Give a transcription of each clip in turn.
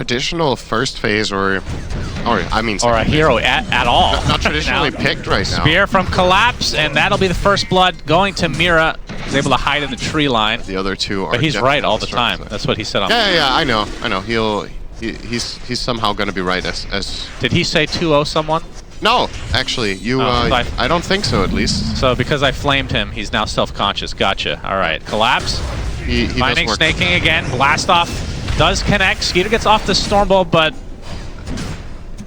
traditional first phase or I mean, or a hero at all. Not traditionally picked right now. Spear from Collapse, and that'll be the first blood going to Mira. He's able to hide in the tree line. The other two are. But he's right all the time. That's what he said on. Yeah, I know. He's somehow going to be right as. Did he say 2-0 someone? No, actually, I don't think so, at least. So because I flamed him, he's now self-conscious. Gotcha. All right, Collapse. He Finding Snaking again. Blast off does connect. Skeeter gets off the Stormbolt, but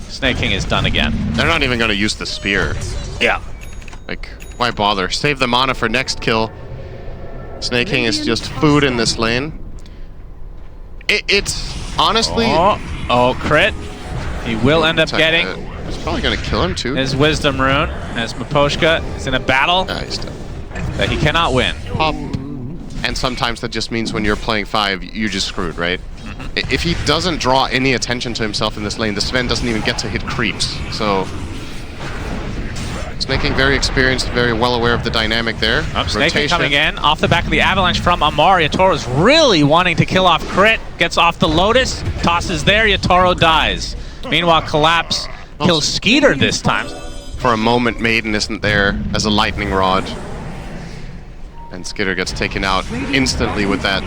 Snaking is done again. They're not even going to use the spear. Yeah. Like, why bother? Save the mana for next kill. Snaking is just food in this lane. It's honestly. Oh, crit. He will end up getting. It's probably going to kill him too. His Wisdom Rune as Miposhka is in a battle that he cannot win. Pop. And sometimes that just means when you're playing 5, you're just screwed, right? If he doesn't draw any attention to himself in this lane, the Sven doesn't even get to hit creeps. So Snaking very experienced, very well aware of the dynamic there. Snaking coming in off the back of the avalanche from Amar. Yatoro's really wanting to kill off crit. Gets off the Lotus, tosses there. Yatoro dies. Meanwhile, Collapse kills Skeeter this time. For a moment, Maiden isn't there as a lightning rod. And Skeeter gets taken out instantly with that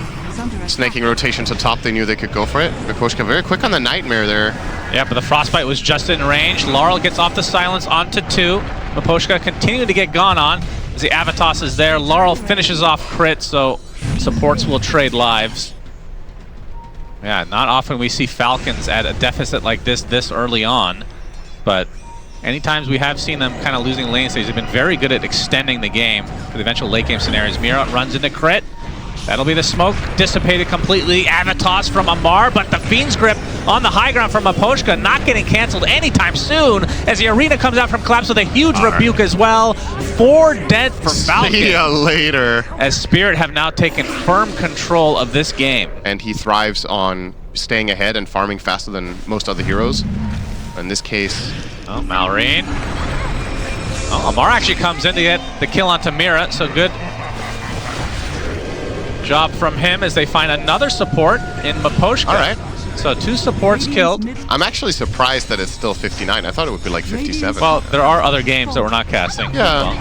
snaking rotation to top. They knew they could go for it. Miposhka very quick on the Nightmare there. Yeah, but the Frostbite was just in range. Laurel gets off the silence onto 2. Miposhka continuing to get gone on as the Avatos is there. Laurel finishes off crit, so supports will trade lives. Yeah, not often we see Falcons at a deficit like this early on, but anytime we have seen them kind of losing lane stages, they've been very good at extending the game for the eventual late game scenarios. Mira runs into crit. That'll be the smoke dissipated completely. Avatos from Amar, but the Fiend's Grip on the high ground from Miposhka not getting canceled anytime soon as the arena comes out from Collapse with a huge rebuke as well. 4 dead for Falcon. See ya later. As Spirit have now taken firm control of this game. And he thrives on staying ahead and farming faster than most other heroes. In this case... Oh, Malrine. Oh, Amar actually comes in to get the kill onto Mira, so good job from him as they find another support in Miposhka. All right. So 2 supports killed. I'm actually surprised that it's still 59. I thought it would be like 57. Well, there are other games that we're not casting. Yeah.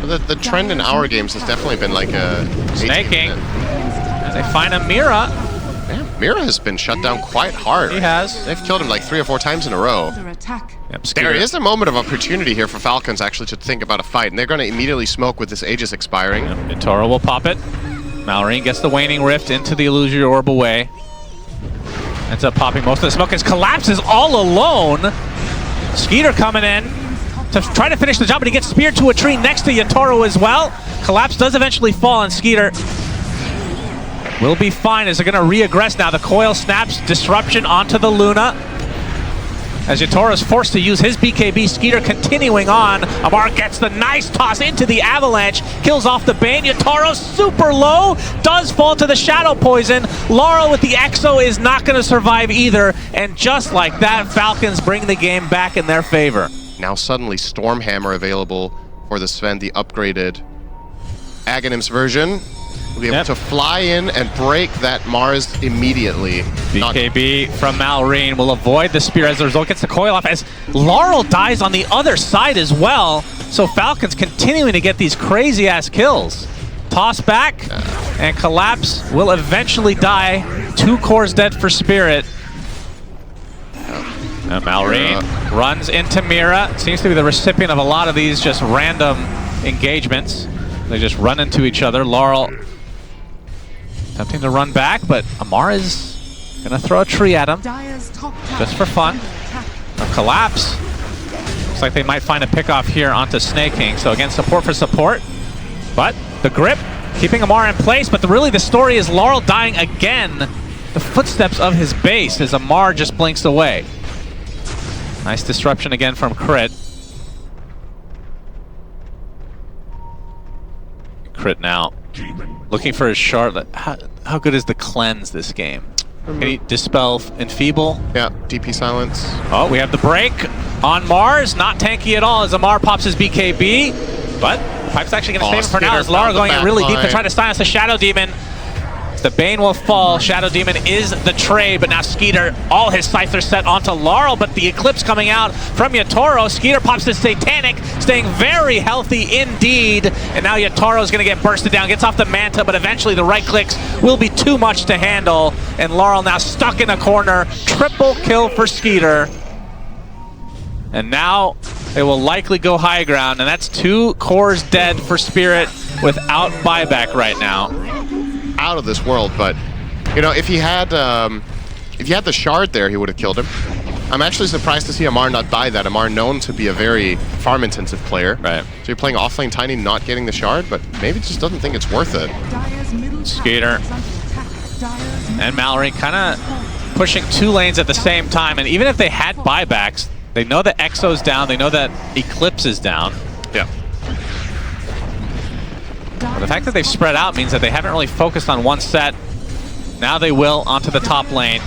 Well. The trend in our games has definitely been like a... Snaking. As they find a Mira. Yeah, Mira has been shut down quite hard. He has. They've killed him like 3 or 4 times in a row. Yep, there is a moment of opportunity here for Falcons actually to think about a fight, and they're going to immediately smoke with this Aegis expiring. Yep, Toro will pop it. Malrine gets the Waning Rift into the Illusory Orb away. Ends up popping most of the smoke as Collapses all alone. Skeeter coming in to try to finish the job, but he gets speared to a tree next to Yatoro as well. Collapse does eventually fall, and Skeeter will be fine as they're going to re-aggress now. The coil snaps, disruption onto the Luna. As Yatoro is forced to use his BKB, Skeeter continuing on. Amar gets the nice toss into the avalanche, kills off the Bane. Yatoro super low, does fall to the Shadow Poison. Laurel with the Exo is not going to survive either. And just like that, Falcons bring the game back in their favor. Now suddenly Stormhammer available for the Sven, the upgraded Aghanim's version. Will be able to fly in and break that Mars immediately. BKB from Malrine will avoid the spear as the result gets the coil off as Laurel dies on the other side as well. So Falcons continuing to get these crazy ass kills. Toss back and Collapse will eventually die. 2 cores dead for Spirit. And Malrine runs into Mira. Seems to be the recipient of a lot of these just random engagements. They just run into each other. Laurel attempting to run back, but Amar is going to throw a tree at him just for fun. A Collapse. Looks like they might find a pick-off here onto Snaking. So again, support for support. But the grip keeping Amar in place, but really the story is Laurel dying again. The footsteps of his base as Amar just blinks away. Nice disruption again from Crit. Crit now. Looking for his shard. How good is the cleanse this game? Can he dispel Enfeeble? Yeah, DP silence. Oh, we have the break on Mars. Not tanky at all as Amar pops his BKB. But Pipe's actually going to save him for now as Laura going in really deep to try to silence the Shadow Demon. The Bane will fall. Shadow Demon is the trade, but now Skeeter, all his scyther set onto Laurel, but the Eclipse coming out from Yatoro. Skeeter pops the Satanic, staying very healthy indeed. And now Yatoro is going to get bursted down, gets off the Manta, but eventually the right clicks will be too much to handle. And Laurel now stuck in a corner. Triple kill for Skeeter. And now they will likely go high ground, and that's 2 cores dead for Spirit without buyback right now. Out of this world, but you know, if he had the shard there, he would have killed him. I'm actually surprised to see Amar not buy that. Amar known to be a very farm-intensive player. Right. So you're playing offlane Tiny, not getting the shard, but maybe just doesn't think it's worth it. Skeeter and Mallory kind of pushing 2 lanes at the same time, and even if they had buybacks, they know that Exo's down, they know that Eclipse is down. Yeah. But the fact that they've spread out means that they haven't really focused on one set. Now they will onto the top lane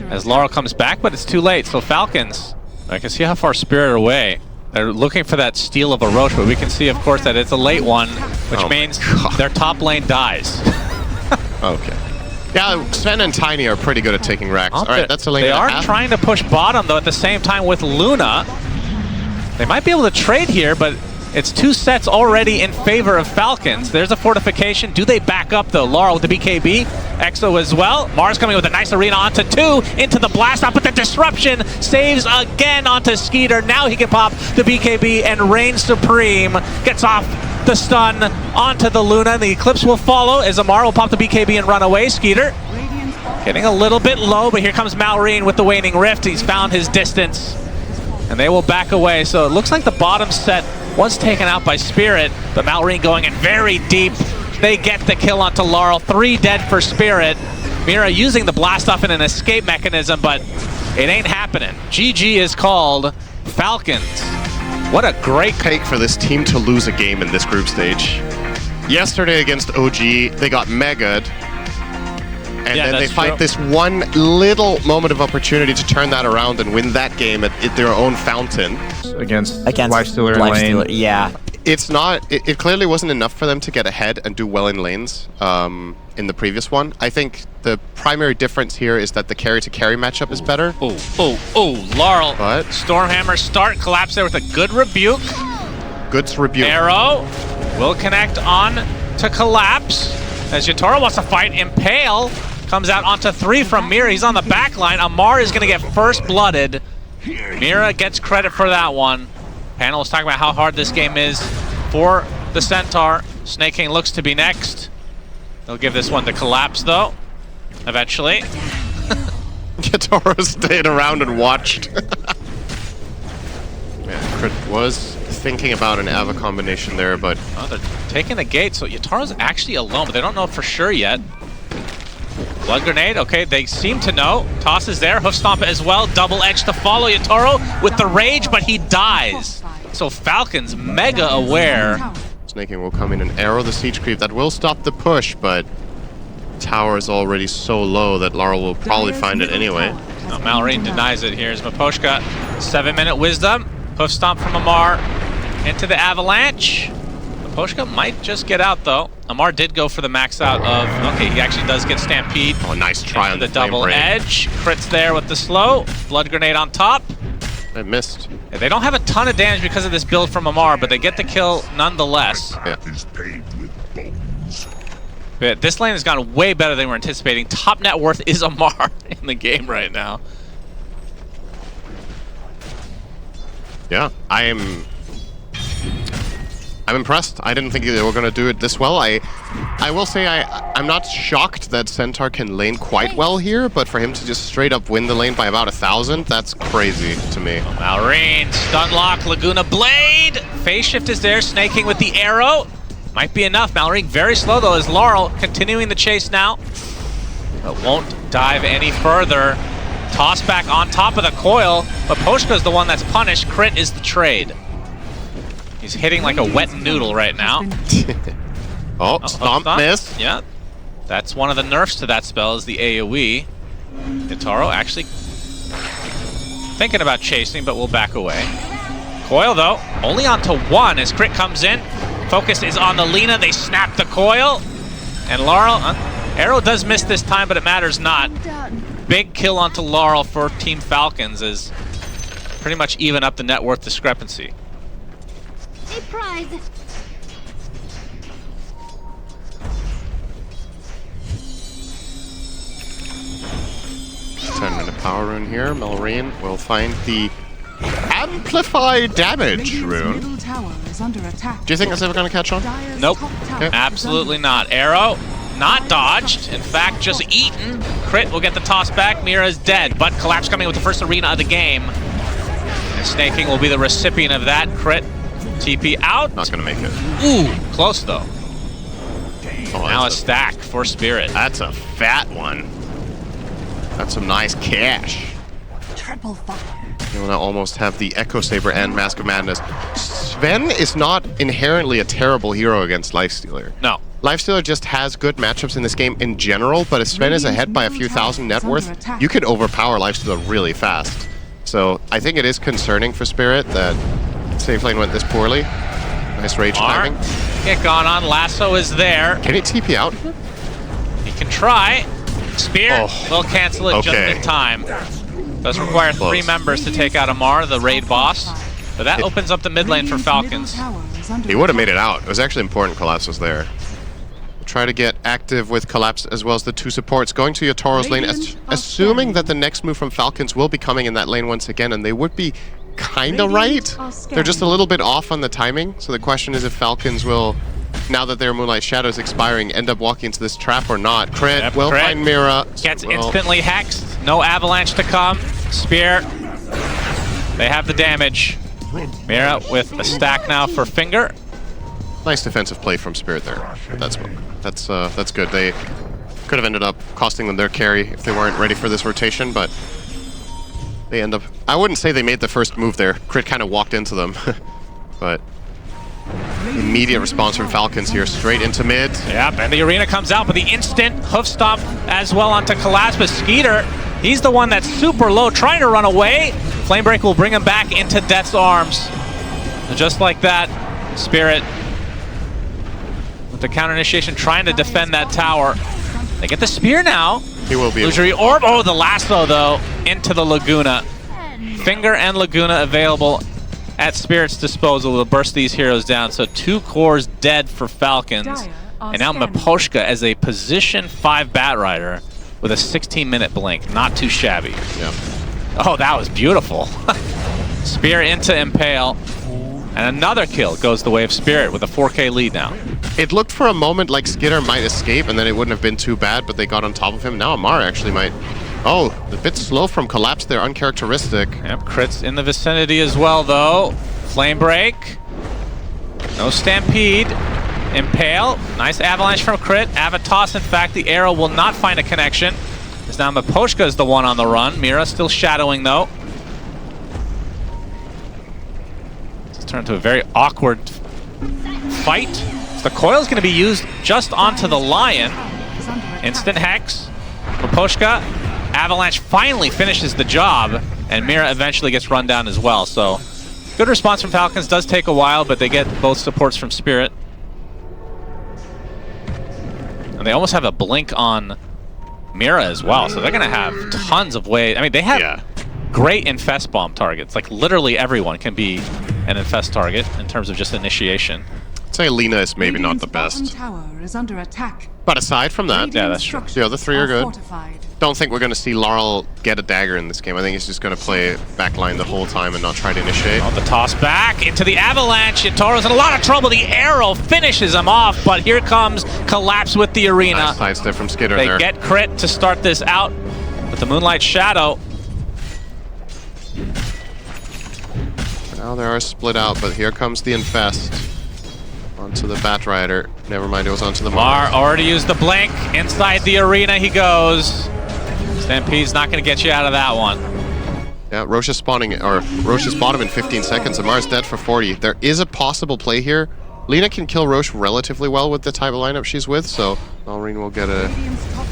as Laurel comes back, but it's too late. So Falcons, I can see how far Spirit are away. They're looking for that steal of a Roche, but we can see, of course, that it's a late one, which means their top lane dies. Okay. Yeah, Sven and Tiny are pretty good at taking racks. All right, that's a lane. They are trying to push bottom, though, at the same time with Luna. They might be able to trade here, but it's 2 sets already in favor of Falcons. There's a fortification. Do they back up, though? Laurel with the BKB. Exo as well. Mars coming with a nice arena onto 2. Into the blast off, but the disruption saves again onto Skeeter. Now he can pop the BKB and reign supreme. Gets off the stun onto the Luna. The Eclipse will follow as Amar will pop the BKB and run away. Skeeter getting a little bit low, but here comes Malrine with the waning rift. He's found his distance, and they will back away. So it looks like the bottom set was taken out by Spirit, but Malrine going in very deep. They get the kill onto Laurel. 3 dead for Spirit. Mira using the blast off in an escape mechanism, but it ain't happening. GG is called. Falcons. What a great take for this team to lose a game in this group stage. Yesterday against OG, they got megaed. And then they fight this one little moment of opportunity to turn that around and win that game at their own fountain. Against Lifestealer lane. Yeah. It's not, it clearly wasn't enough for them to get ahead and do well in lanes in the previous one. I think the primary difference here is that the carry-to-carry matchup is better. Laurel. But Stormhammer start, collapse there with a good rebuke. Good rebuke. Arrow will connect on to collapse. As Yatoro wants to fight, Impale comes out onto 3 from Mira. He's on the back line. Amar is going to get first blooded. Mira gets credit for that one. Panel is talking about how hard this game is for the Centaur. Snake King looks to be next. They'll give this one to collapse, though, eventually. Yatoro stayed around and watched. Yeah, Crit was thinking about an Ava combination there, but... Oh, they're taking the gate, so Yatoro's actually alone, but they don't know for sure yet. Blood Grenade, okay, they seem to know. Toss is there, Hoof Stomp as well. Double Edge to follow Yatoro with the Rage, but he dies. So Falcons mega aware. Snake King will come in and arrow the Siege Creep. That will stop the push, but tower is already so low that Laurel will probably find it anyway. No, Malrine denies it. Here's Maposhka. 7-minute Wisdom. Hoof Stomp from Amar into the Avalanche. Maposhka might just get out, though. Amar did go for the max out of... Okay, he actually does get Stampede. Oh, nice try on the double edge. Crits there with the slow. Blood Grenade on top. I missed. Yeah, they don't have a ton of damage because of this build from Amar, but they get the kill nonetheless. Yeah. But this lane has gone way better than we were anticipating. Top net worth is Amar in the game right now. Yeah, I'm impressed. I didn't think they were going to do it this well. I will say I'm not shocked that Centaur can lane quite well here, but for him to just straight up win the lane by about 1,000, that's crazy to me. Malrine, stun lock, Laguna Blade. Phase shift is there, Snake King with the arrow. Might be enough. Malrine very slow though as Laurel continuing the chase now, but won't dive any further. Toss back on top of the coil, but Poshka's the one that's punished. Crit is the trade. He's hitting like a wet noodle right now. Stomp miss. Yeah, that's one of the nerfs to that spell is the AoE. Yatoro actually thinking about chasing, but will back away. Coil though, only onto 1 as Crit comes in. Focus is on the Lina, they snap the coil. And Laurel, Arrow does miss this time, but it matters not. Big kill onto Laurel for Team Falcons is pretty much even up the net worth discrepancy. A prize. 10-minute power rune here. Malrine will find the Amplify Damage rune. Do you think that's ever going to catch on? Nope. Okay. Absolutely not. Arrow, not dodged. In fact, just eaten. Crit will get the toss back. Mira is dead, but Collapse coming with the first arena of the game. And Snaking will be the recipient of that. Crit, TP out. Not going to make it. Ooh, close though. Oh, Now a stack for Spirit. That's a fat one. That's some nice cash. Triple fire. You'll now almost have the Echo Saber and Mask of Madness. Sven is not inherently a terrible hero against Lifestealer. No. Lifestealer just has good matchups in this game in general, but if Sven is ahead by a few thousand net worth, you can overpower Lifestealer really fast. So I think it is concerning for Spirit that Safe Lane went this poorly. Nice rage timing. Get gone on. Lasso is there. Can he TP out? He can try. Spear will cancel it just in time. Does require 3 members to take out Amar, the raid boss. But that opens up the mid lane for Falcons. He would have made it out. It was actually important Collapse was there. We'll try to get active with Collapse as well as the 2 supports. Going to Yotoro's lane, assuming that the next move from Falcons will be coming in that lane once again, and they would be kind of right. They're just a little bit off on the timing. So the question is if Falcons will, now that their Moonlight Shadow is expiring, end up walking into this trap or not. Crit will find Mira. Gets instantly hexed. No avalanche to come. Spear. They have the damage. Mira with a stack now for Finger. Nice defensive play from Spirit there. That's good. They could have ended up costing them their carry if they weren't ready for this rotation, but they end up... I wouldn't say they made the first move there. Crit kind of walked into them, but... Immediate response from Falcons here, straight into mid. Yep, and the arena comes out, but the instant hoof stomp as well onto Collapse. But Skeeter, he's the one that's super low, trying to run away. Flamebreak will bring him back into Death's arms. And just like that, Spirit, with the counter initiation, trying to defend that tower. They get the spear now. He will be. Illusory Orb, oh, the lasso though, into the Laguna. Finger and Laguna available at Spirit's disposal to burst these heroes down. So 2 cores dead for Falcons. And now Miposhka as a position 5 Batrider with a 16-minute blink. Not too shabby. Yeah. Oh, that was beautiful. Spear into Impale. And another kill goes the way of Spirit with a 4K lead now. It looked for a moment like Skitter might escape and then it wouldn't have been too bad, but they got on top of him. Now Amar actually might... Oh, a bit slow from Collapse there, uncharacteristic. Yep, Crit's in the vicinity as well, though. Flame Break. No Stampede. Impale. Nice avalanche from Crit. Avatos, in fact, the arrow will not find a connection. As now Miposhka is the one on the run. Mira still shadowing, though. It's turned to a very awkward fight. The coil is going to be used just onto the Lion. Instant Hex. Miposhka. Avalanche finally finishes the job, and Mira eventually gets run down as well. So, good response from Falcons. Does take a while, but they get both supports from Spirit. And they almost have a blink on Mira as well, so they're going to have tons of ways. I mean, they have great Infest Bomb targets. Like, literally everyone can be an Infest target in terms of just initiation. I'd say Lina is maybe not the best. Tower is under attack. But aside from that, yeah, that's true. The other 3 are good. Don't think we're going to see Laurel get a dagger in this game. I think he's just going to play backline the whole time and not try to initiate. Oh, the toss back into the avalanche. Toro's in a lot of trouble. The arrow finishes him off, but here comes Collapse with the arena. Nice sidestep from Skitter they there. Get Crit to start this out with the Moonlight Shadow. Now they are split out, but here comes the Infest. Onto the Batrider. Never mind, it was onto the Mar already used the blink. Inside the arena he goes. Stampede's not going to get you out of that one. Yeah, Roche is spawning, or Roche is bottom in 15 seconds. Amar's dead for 40. There is a possible play here. Lina can kill Roche relatively well with the type of lineup she's with, so Malrine will get a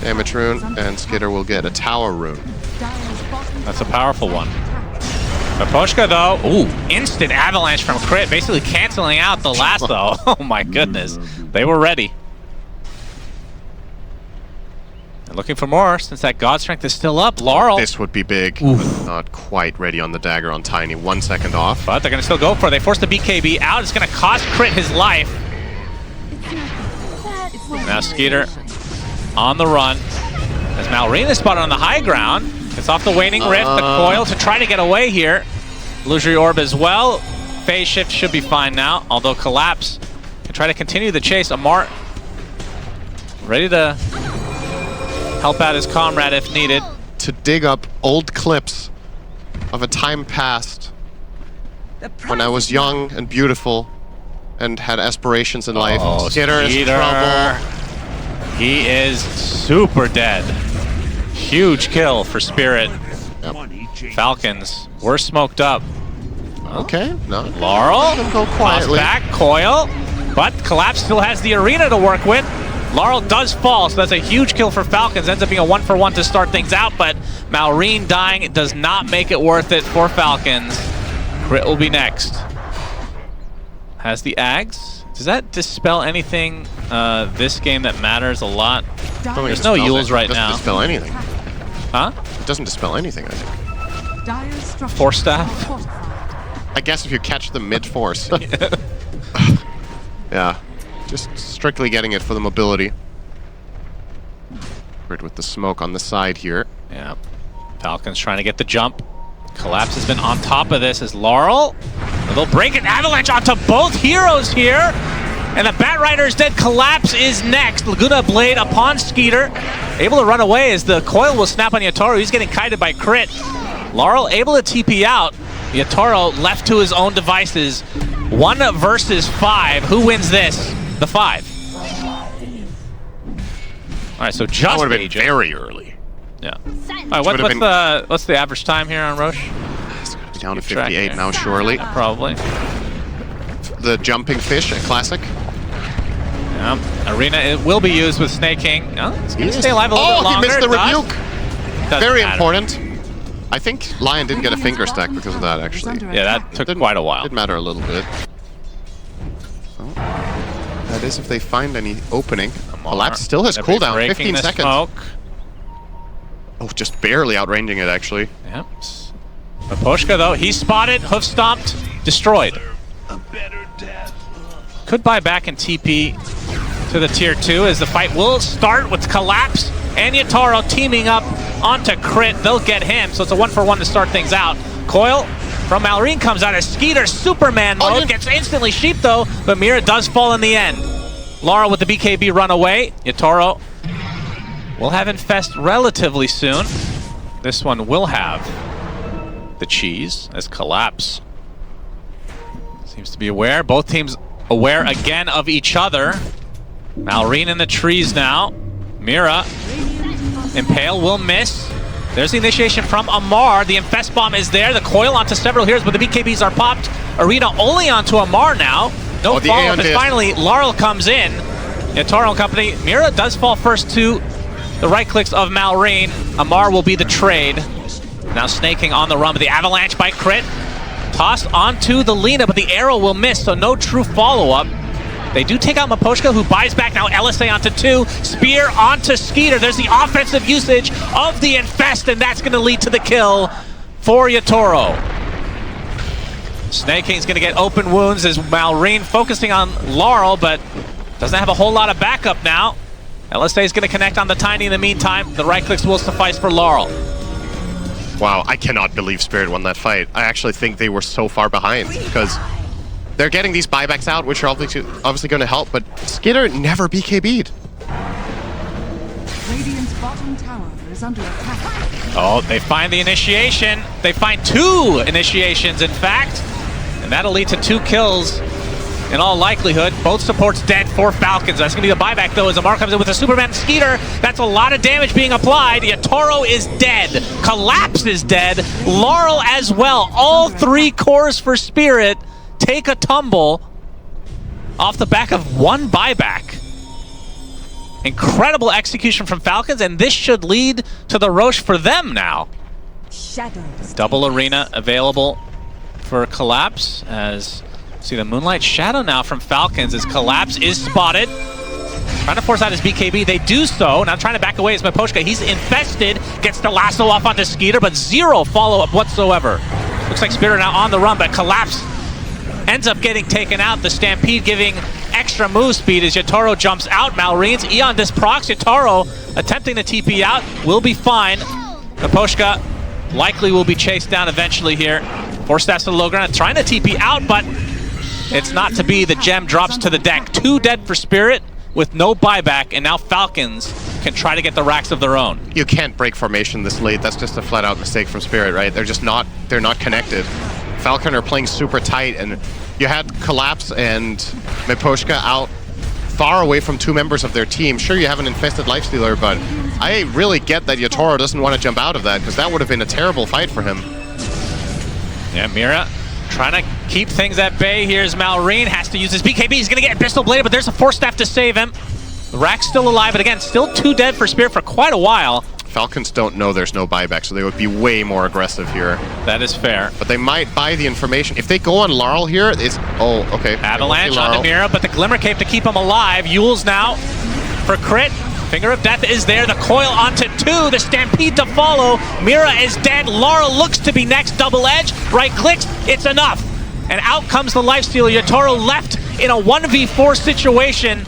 damage rune, and Skitter will get a tower rune. That's a powerful one. Miposhka, though, ooh, instant avalanche from Crit, basically canceling out the lasso. Oh my goodness, they were ready. Looking for more since that God Strength is still up. Laurel. This would be big, but not quite ready on the dagger on Tiny. 1 second off. But they're going to still go for it. They force the BKB out. It's going to cost Crit his life. Now Skeeter on the run. As Malrine is spotted on the high ground. It's off the Waning Rift. The coil to try to get away here. Illusory Orb as well. Phase shift should be fine now. Although Collapse can try to continue the chase. Amar ready to help out his comrade if needed. To dig up old clips of a time past when I was young and beautiful and had aspirations in life. Skitter is in trouble. He is super dead. Huge kill for Spirit. Yep. Falcons, we're smoked up. Okay, no. Laurel, Let him go quietly. back, Coil, but Collapse still has the arena to work with. Laurel does fall, so that's a huge kill for Falcons. Ends up being a 1-for-1 to start things out, but Malrine dying does not make it worth it for Falcons. Crit will be next. Has the Ags. Does that dispel anything this game that matters a lot? There's no Yules right now. It doesn't dispel anything. Huh? It doesn't dispel anything, I think. Force staff? I guess if you catch them mid-force. Yeah. Just strictly getting it for the mobility. Right with the smoke on the side here. Yeah. Falcons trying to get the jump. Collapse has been on top of this as Laurel. They'll break an avalanche onto both heroes here. And the Batrider is dead. Collapse is next. Laguna Blade upon Skeeter. Able to run away as the coil will snap on Yatoro. He's getting kited by Crit. Laurel able to TP out. Yatoro left to his own devices. 1 versus 5. Who wins this? The 5. All right, so just That would have been Agent. very early. Yeah. All right, what's the average time here on Roche? It's going to be down to Keep track 58 here. now, surely. Probably. The jumping fish, a classic. Yeah. Arena, it will be used with Snake King. Oh, it's going to stay alive a little bit longer. Oh, he missed the Does. rebuke. Doesn't Very matter. important. I think Lion didn't get a finger stack because of that, actually. Yeah, that took quite a while. Did matter a little bit. Oh. That is if they find any opening. Collapse still has Gonna be cooldown, breaking 15 the seconds. Smoke. Oh, just barely outranging it, actually. Yep. Maposhka, though, he's spotted, hoof stomped, destroyed. Could buy back and TP to the tier 2 as the fight will start with Collapse and Yatoro teaming up onto Crit. They'll get him, so it's a 1-for-1 to start things out. Coil from Malrine comes out as Skeeter Superman mode, gets instantly sheep though, but Mira does fall in the end. Laura with the BKB run away. Yatoro will have Infest relatively soon. This one will have the cheese as Collapse seems to be aware. Both teams aware again of each other. Malrine in the trees now. Mira. Impale will miss. There's the initiation from Amar. The Infest Bomb is there. The coil onto several heroes, but the BKBs are popped. Arena only onto Amar now. No follow-up, and finally Laurel comes in. Yatoro and company. Mira does fall first to the right clicks of Malrine. Amar will be the trade. Now snaking on the run, but the avalanche by Crit. Tossed onto the Lina, but the arrow will miss, so no true follow-up. They do take out Maposhka, who buys back now. LSA onto 2. Spear onto Skeeter. There's the offensive usage of the Infest, and that's going to lead to the kill for Yatoro. Snake King's going to get open wounds as Malrine focusing on Laurel, but doesn't have a whole lot of backup now. LSA is going to connect on the Tiny in the meantime. The right clicks will suffice for Laurel. Wow, I cannot believe Spirit won that fight. I actually think they were so far behind because they're getting these buybacks out, which are obviously going to help, but Skitter never BKB'd. Radiant's bottom tower is under attack. Oh, they find the initiation. They find 2 initiations, in fact, and that'll lead to 2 kills in all likelihood. Both supports dead for Falcons. That's going to be the buyback, though, as Amar comes in with a Superman Skeeter. That's a lot of damage being applied. Yatoro is dead. Collapse is dead. Laurel as well. All 3 cores for Spirit take a tumble off the back of 1 buyback. Incredible execution from Falcons, and this should lead to the Roche for them now. Shadows. Double arena available for Collapse as see the Moonlight Shadow now from Falcons as Collapse is spotted. Trying to force out his BKB. They do so. Now trying to back away is Miposhka. He's infested. Gets the lasso off onto Skeeter, but zero follow-up whatsoever. Looks like Spirit now on the run, but Collapse ends up getting taken out. The Stampede giving extra move speed as Yatoro jumps out. Malrene's Eon Disc procs. Yatoro attempting to TP out. Will be fine. Miposhka likely will be chased down eventually here. 4 steps to the low ground. Trying to TP out, but it's not to be. The gem drops to the deck. 2 dead for Spirit with no buyback, and now Falcons can try to get the racks of their own. You can't break formation this late. That's just a flat-out mistake from Spirit, right? They're not connected. Falcon are playing super tight, and you had Collapse and Miposhka out far away from 2 members of their team. Sure, you have an infested Lifestealer, but I really get that Yatoro doesn't want to jump out of that, because that would have been a terrible fight for him. Yeah, Mira trying to keep things at bay. Here's Malrene, has to use his BKB. He's going to get pistol bladed, but there's a Force Staff to save him. The Rack's still alive, but again, still 2 dead for Spirit for quite a while. Falcons don't know there's no buyback, so they would be way more aggressive here. That is fair. But they might buy the information. If they go on Laurel here, it's... Oh, okay. Avalanche on the Mira, but the Glimmer Cape to keep him alive. Yules now for crit. Finger of Death is there. The coil onto 2. The Stampede to follow. Mira is dead. Laurel looks to be next. Double edge. Right clicks. It's enough. And out comes the Lifestealer. Yatoro left in a 1v4 situation.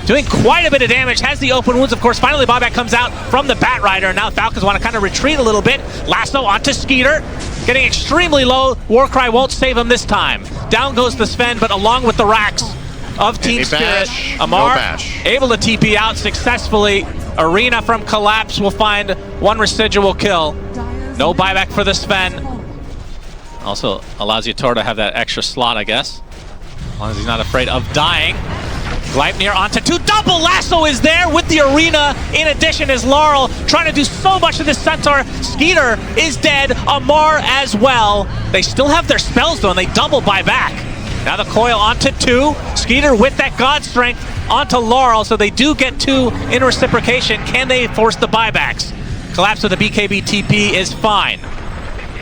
Doing quite a bit of damage. Has the open wounds, of course. Finally, buyback comes out from the Batrider. Now Falcons want to kind of retreat a little bit. Lasso onto Skeeter. Getting extremely low. Warcry won't save him this time. Down goes the Sven, but along with the racks of Team Spirit, Amar able to TP out successfully. Arena from Collapse will find 1 residual kill. No buyback for the Sven. Also allows Yatoro to have that extra slot, I guess. As long as he's not afraid of dying. Gleipnir onto 2. Double lasso is there with the Arena. In addition is Laurel trying to do so much to this Centaur. Skeeter is dead. Amar as well. They still have their spells though, and they double buyback. Now the coil onto 2. Skeeter with that God Strength onto Laurel, so they do get 2 in reciprocation. Can they force the buybacks? Collapse with the BKB TP is fine.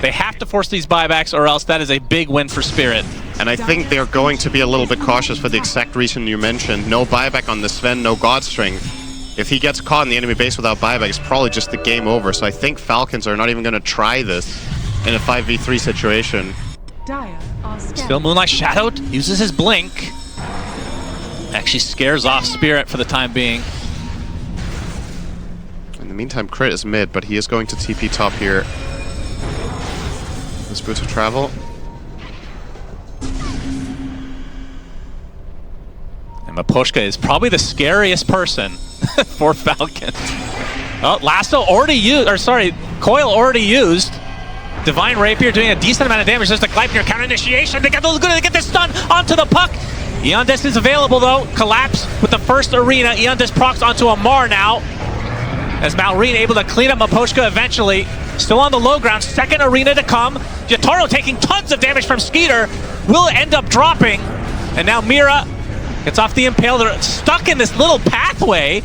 They have to force these buybacks, or else that is a big win for Spirit. And I think they're going to be a little bit cautious for the exact reason you mentioned. No buyback on the Sven, no God Strength. If he gets caught in the enemy base without buyback, it's probably just the game over. So I think Falcons are not even going to try this in a 5v3 situation. Still Moonlight Shadowed, uses his blink. Actually scares off Spirit for the time being. In the meantime, Crit is mid, but he is going to TP top here. This boost of travel. And Miposhka is probably the scariest person for Falcons. Oh, lasso already used, or sorry, coil already used. Divine Rapier doing a decent amount of damage. There's the Gleipnir counter initiation. They get this stun onto the puck. Eon Disc is available though. Collapse with the first Arena. Eon Disc procs onto Amar now. As Malrene able to clean up Miposhka eventually. Still on the low ground. Second Arena to come. Yatoro taking tons of damage from Skeeter. Will end up dropping. And now Mira gets off the impale. They're stuck in this little pathway.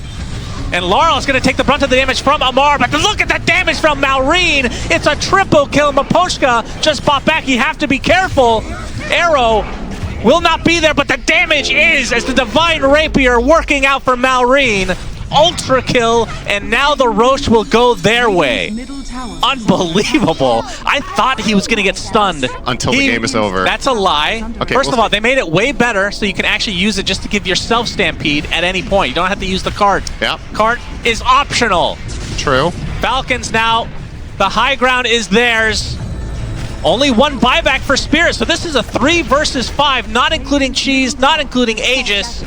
And Laurel is going to take the brunt of the damage from Amar, but look at the damage from Malrene! It's a triple kill. Miposhka just popped back. You have to be careful. Arrow will not be there, but the damage is as the Divine Rapier working out for Malrene. Ultra kill, and now the Roche will go their way. Unbelievable. I thought he was going to get stunned. Until the game is over. That's a lie. Okay, First of all, they made it way better so you can actually use it just to give yourself Stampede at any point. You don't have to use the cart. Yeah. Cart is optional. True. Falcons now, the high ground is theirs. Only 1 buyback for Spirit, so this is a 3 versus 5, not including Cheese, not including Aegis,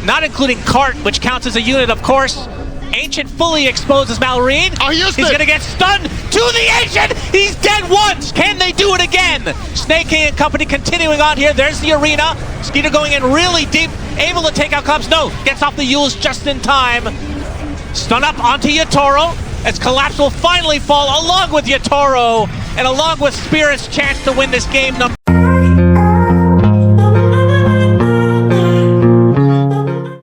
not including Cart, which counts as a unit, of course. Ancient fully exposes Malrene. Oh, he's going to get stunned to the Ancient. He's dead once. Can they do it again? Snake King and company continuing on here. There's the Arena. Skeeter going in really deep. Able to take out Collapse. No, gets off the Yules just in time. Stun up onto Yatoro. As Collapse will finally fall along with Yatoro and along with Spirit's chance to win this game.